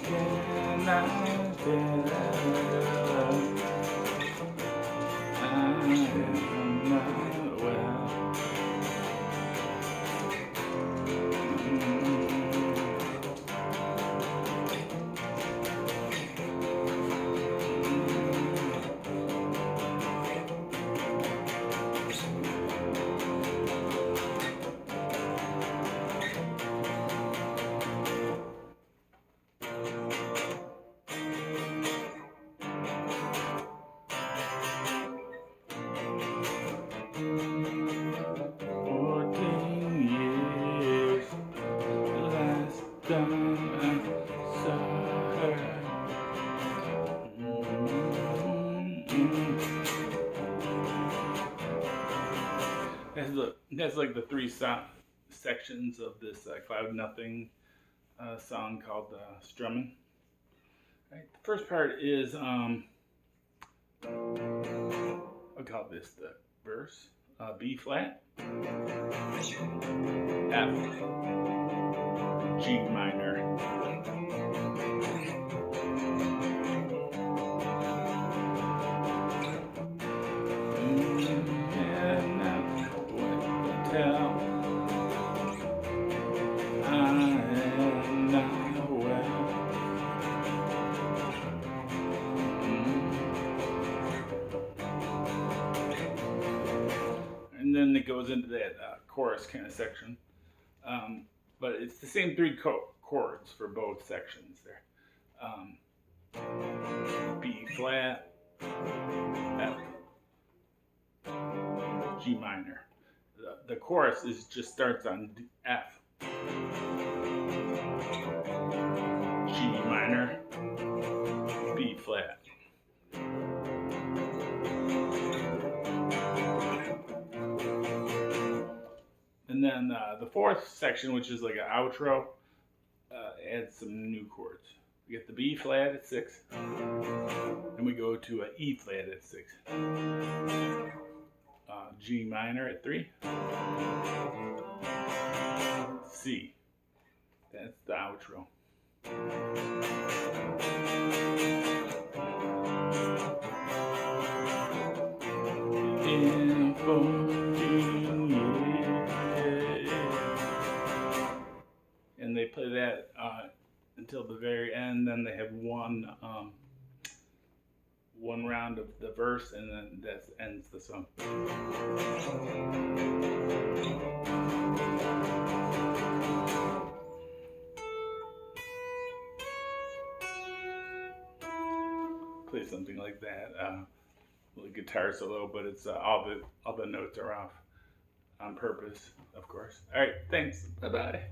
can I tell? I am not well. That's like the three sections of this Cloud Nothing song called Strumming. Right. The first part is I'll call this the verse. B flat, F, G minor. And then it goes into that chorus kind of section. But it's the same three chords for both sections there. B flat, F, G minor. The chorus just starts on F, G minor, B flat. And then the fourth section, which is like an outro, adds some new chords. We get the B flat at 6, and we go to an E flat at 6, G minor at 3, C. That's the outro. In 14 years. And they play that until the very end. Then they have one round of the verse, and then that ends the song. Play something like that. Little guitar solo, but it's all the notes are off on purpose, of course. All right, thanks. Bye bye.